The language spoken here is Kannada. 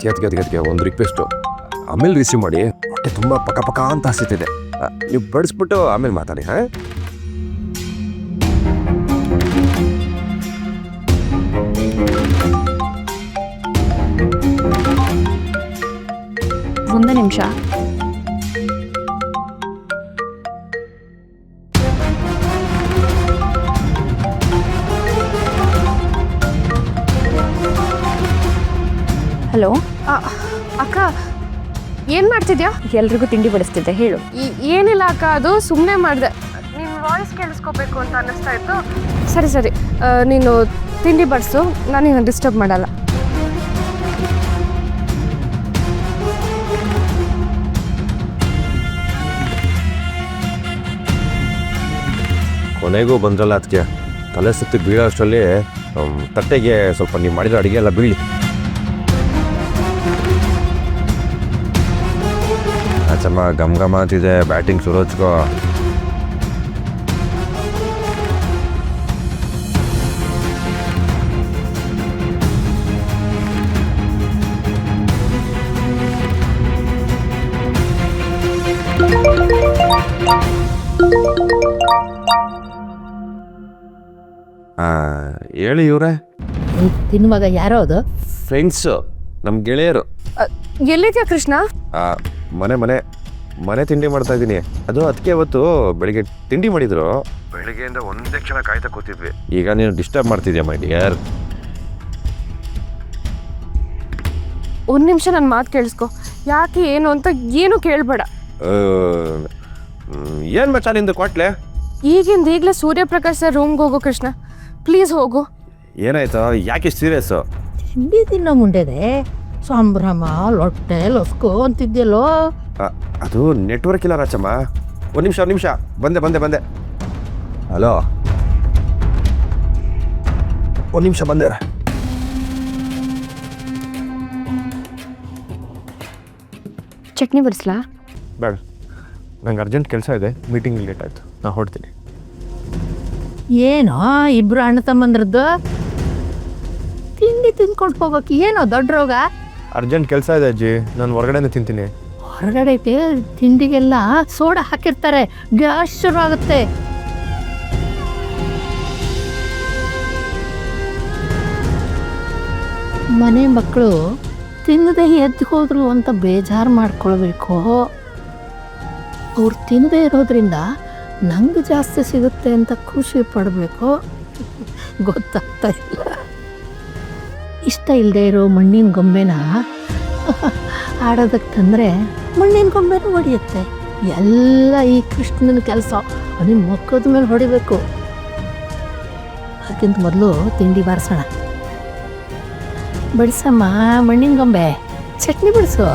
ಅದಕ್ಕೆ ಒಂದು ರಿಕ್ವೆಸ್ಟು, ಆಮೇಲೆ ರಿಸೀವ್ ಮಾಡಿ. ಹೊಟ್ಟೆ ತುಂಬ ಪಕ ಅಂತ ಹಸಿತಿದೆ. ನೀವು ಬಡಿಸ್ಬಿಟ್ಟು ಆಮೇಲೆ ಮಾತಾಡಿ. ಹಾಂ, ಒಂದು ನಿಮಿಷ. ಹಲೋ ಅಕ್ಕ, ಏನು ಮಾಡ್ತಿದ್ಯಾ? ಎಲ್ರಿಗೂ ತಿಂಡಿ ಬಡಿಸ್ತಿದ್ದೆ, ಹೇಳು. ಏನಿಲ್ಲ ಅಕ್ಕ, ಅದು ಸುಮ್ಮನೆ ಮಾಡಿದೆ. ನಿನ್ನ ವಾಯ್ಸ್ ಕೇಳಿಸ್ಕೋಬೇಕು ಅಂತ ಅನ್ನಿಸ್ತಾ ಇತ್ತು. ಸರಿ, ನೀನು ತಿಂಡಿ ಬಡಿಸು, ನಾನು ನಿನ್ನ ಡಿಸ್ಟರ್ಬ್ ಮಾಡಲ್ಲ. ಕೊನೆಗೂ ಬಂದ್ರಲ್ಲ ಅದಕ್ಕೆ ತಲೆ ಸುತ್ತಿ ಬೀಳೋ ಅಷ್ಟರಲ್ಲಿ ತಟ್ಟೆಗೆ ಸ್ವಲ್ಪ ನೀವು ಮಾಡಿರೋ ಅಡುಗೆ ಎಲ್ಲ ಬೀಳಿ. ಆಚಮ್ಮ ಘಮ ಅಂತಿದೆ, ಬ್ಯಾಟಿಂಗ್ ಶುರು ಹಚ್ಕೋ. ಹೇಳಿ ಇವ್ರೆ. ತಿನ್ನುವಾಗ ಯಾರೋ ಅದು? ಫ್ರೆಂಡ್ಸು, ನಮ್ಮ ಗೆಳೆಯರು. ಎಲ್ಲಿದ್ಯಾ ಕೃಷ್ಣ? ಮನೆ ತಿಂಡಿ ಮಾಡ್ತಾ ಇದ್ದೀನಿ. ಅದು ಅದಕ್ಕೆ ಇವತ್ತು ಬೆಳಿಗ್ಗೆ ತಿಂಡಿ ಮಾಡಿದ್ರು. ಬೆಳಿಗ್ಗೆಯಿಂದ ಒಂದೇ ಕ್ಷಣ ಕಾಯ್ತಾ ಕೂತಿದ್ವಿ. ಈಗ ನೀನು ಡಿಸ್ಟರ್ಬ್ ಮಾಡ್ತಿದ್ಯಾ ಮೈ ಡಿಯರ್. ಒಂದು ನಿಮಿಷ ನನ್ನ ಮಾತು ಕೇಳಿಸ್ಕೊ. ಯಾಕೆ ಏನು ಅಂತ ಏನು ಕೇಳಬೇಡ. ಏನು ಮಚ್ಚ ನಿಂದು ಕೊಟ್ಲೆ? ಈಗಲೇ ಸೂರ್ಯಪ್ರಕಾಶ್ ಸರ್ ರೂಮ್ಗೆ ಹೋಗು ಕೃಷ್ಣ, ಪ್ಲೀಸ್ ಹೋಗು. ಏನಾಯ್ತು? ಯಾಕೆ ಸೀರಿಯಸ್ಸು? ತಿಂಡಿ ತಿನ್ನೋ ಮುಂಡೆದೆ ಸಂಭ್ರಮ, ಲೊಟ್ಟೆ ಲೊಸ್ಕೋ ಅಂತಿದ್ಯಲ್ಲೋ. ಅದು ನೆಟ್ವರ್ಕ್ ಇಲ್ಲ ರಾಚಮ್ಮ. ಒಂದು ನಿಮಿಷ ಬಂದೆ. ಹಲೋ, ಒಂದು ನಿಮಿಷ ಬಂದೆ. ಚಟ್ನಿ ಬಡಿಸ್ಲಾ? ಬೇಡ, ನಂಗೆ ಅರ್ಜೆಂಟ್ ಕೆಲಸ ಇದೆ, ಮೀಟಿಂಗ್ ಲೇಟ್ ಆಯಿತು, ನಾನು ಹೊಡ್ತೀನಿ. ಏನೋ ಇಬ್ರು ಅಣ್ಣ ತಮ್ಮಂದ್ರದ್ದು ತಿಂಡಿ ತಿನ್ಕೊಂಡು ಹೋಗೋಕೆ ಏನೋ ದೊಡ್ಡ ರೋಗ? ಅರ್ಜೆಂಟ್ ಕೆಲಸ ಇದೆ ಅಜ್ಜಿ, ನಾನು ಹೊರಗಡೆನೇ ತಿಂತೀನಿ. ಹೊರಗಡೆ ತಿಂಡಿಗೆಲ್ಲ ಸೋಡಾ ಹಾಕಿರ್ತಾರೆ, ಗ್ಯಾಸ್ ಶುರು ಆಗುತ್ತೆ. ಮನೆ ಮಕ್ಕಳು ತಿನ್ನದೆ ಎದ್ದು ಹೋದ್ರು ಅಂತ ಬೇಜಾರು ಮಾಡ್ಕೊಳ್ಬೇಕು. ಅವ್ರು ತಿನ್ನದೇ ಇರೋದ್ರಿಂದ ನಂಗೆ ಜಾಸ್ತಿ ಸಿಗುತ್ತೆ ಅಂತ ಖುಷಿ ಪಡಬೇಕು. ಗೊತ್ತಾಗ್ತಾ ಇಲ್ಲ. ಇಷ್ಟ ಇಲ್ಲದೆ ಇರೋ ಮಣ್ಣಿನ ಗೊಂಬೆನ ಆಡೋದಕ್ಕೆ ತಂದರೆ ಮಣ್ಣಿನ ಗೊಂಬೆನೂ ಹೊಡೆಯುತ್ತೆ. ಎಲ್ಲ ಈ ಕೃಷ್ಣನ ಕೆಲಸ. ಅವನಿನ ಮಕ್ಕದ ಮೇಲೆ ಹೊಡಿಬೇಕು. ಅದಕ್ಕಿಂತ ಮೊದಲು ತಿಂಡಿ ಬಾರಿಸೋಣ. ಬಡಿಸಮ್ಮ ಮಣ್ಣಿನ ಗೊಂಬೆ, ಚಟ್ನಿ ಬಿಡಿಸು.